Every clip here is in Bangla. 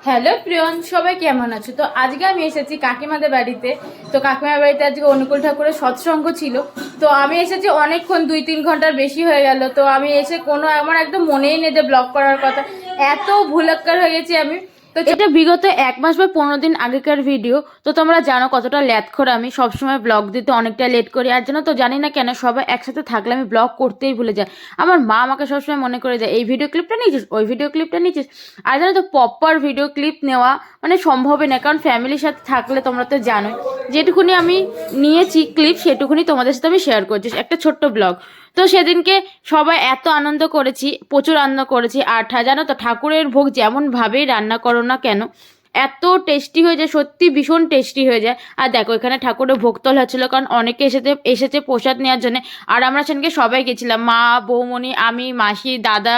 হ্যালো প্রিয়ন, সবাই কেমন আছো? তো আজকে আমি এসেছি কাকিমাদের বাড়িতে। তো কাকিমার বাড়িতে আজকে অনুকূল ঠাকুরের সৎসঙ্গ ছিল। তো আমি এসেছি অনেকক্ষণ, 2-3 ঘন্টার বেশি হয়ে গেল। তো আমি এসে আমার একদম মনেই নেই যে ব্লগ করার কথা। এত ভুলক্কার হয়ে গেছি আমি। তো এটা বিগত 1 মাস বা 15 দিন আগেকার ভিডিও। তো তোমরা জানো কতটা ল্যাথখোর আমি, সবসময় ব্লগ দিতে অনেকটা লেট করি। আর জানো তো, জানি না কেন সবাই একসাথে থাকলে আমি ব্লগ করতেই ভুলে যাই। আমার মা আমাকে সবসময় মনে করে যায়, এই ভিডিও ক্লিপটা নিয়েছিস, ওই ভিডিও ক্লিপটা নিয়েছিস। আর জানো তো, প্রপার ভিডিও ক্লিপ নেওয়া মানে সম্ভবই না, কারণ ফ্যামিলির সাথে থাকলে তোমরা তো জানোই যেটুকুনি আমি নিয়েছি ক্লিপ সেটুকুনি তোমাদের সাথে আমি শেয়ার করছি, একটা ছোট্ট ব্লগ। তো সেদিনকে সবাই এত আনন্দ করেছি, প্রচুর আনন্দ করেছি। আর জানো তো, ঠাকুরের ভোগ যেমনভাবেই রান্না করো না কেন এত টেস্টি হয়ে যায়, সত্যি ভীষণ টেস্টি হয়ে যায়। আর দেখো, এখানে ঠাকুরের ভোগ তোলা হচ্ছিল, কারণ অনেকে এসেছে প্রসাদ নেওয়ার জন্য। আর আমরা সেদিনকে সবাই গেছিলাম, মা, বৌমণি, আমি, মাসি, দাদা,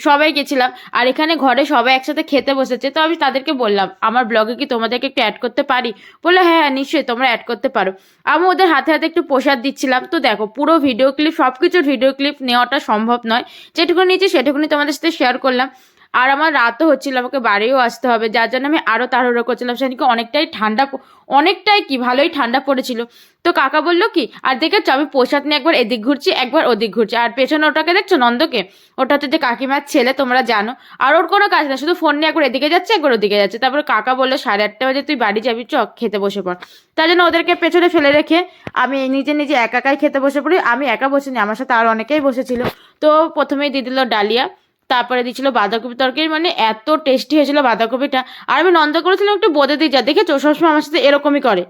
সবাই গেছিলাম। আর এখানে ঘরে সবাই একসাথে খেতে বসেছে। তো আমি তাদেরকে বললাম, আমার ব্লগে কি তোমাদেরকে একটু অ্যাড করতে পারি? বললো হ্যাঁ হ্যাঁ, নিশ্চয়ই তোমরা অ্যাড করতে পারো। আমি ওদের হাতে হাতে একটু প্রসাদ দিচ্ছিলাম। তো দেখো, পুরো ভিডিও ক্লিপ, সব কিছুর ভিডিও ক্লিপ নেওয়াটা সম্ভব নয়। যেটুকু নিয়েছি সেটুকুনি তোমাদের সাথে শেয়ার করলাম। আর আমার রাতও হচ্ছিল, আমাকে বাড়িও আসতে হবে, যার জন্য আমি আরও তাড়াহুড়ো করছিলাম। সেদিনকে অনেকটাই কি ভালোই ঠান্ডা পড়েছিল। তো কাকা বললো কি, আর দেখেছো আমি প্রসাদ নিয়ে একবার এদিক ঘুরছি একবার ওদিক ঘুরছি। আর পেছনে ওটাকে দেখছো, নন্দকে, ওটা হচ্ছে যে কাকিমার ছেলে, তোমরা জানো। আর ওর কোনো কাজ না, শুধু ফোন নিয়ে একবার এদিকে যাচ্ছে একবার ওদিকে যাচ্ছে। তারপর কাকা বললো 8:30 বাজে তুই বাড়ি যাবি, চ খেতে বসে পড়। তার জন্য ওদেরকে পেছনে ফেলে রেখে আমি নিজে নিজে একাই খেতে বসে পড়ি। আমি একা বসিনি, আমার সাথে আর অনেকেই বসেছিল। তো প্রথমেই দিয়ে দিল ডালিয়া, তারপরে দিচ্ছিল বাঁধাকপি তরকারি, মানে এত টেস্টি হয়েছিল বাঁধাকপিটা। আর আমি নন্দ করেছিলাম একটু বোঁদে দিয়ে যা, দেখেছো সবসময় আমার সাথে এরকমই করে।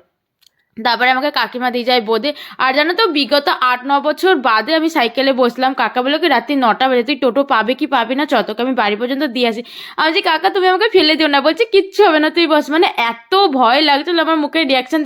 তারপরে আমাকে কাকিমা দিয়ে যায় বোঁদে। আর জানো তো, বিগত 8-9 বছর বাদে আমি সাইকেলে বসলাম। কাকা বললো কি, রাত্রি 9টা বাজে তুই টোটো পাবে কি পাবি না, চতকে আমি বাড়ি পর্যন্ত দিয়ে আসি। আমি বলছি কাকা তুমি আমাকে ফেলে দিও না, বলছি কিচ্ছু হবে না তুই বস। মানে এত ভয় লাগছিল, আমার মুখের রিয়াকশন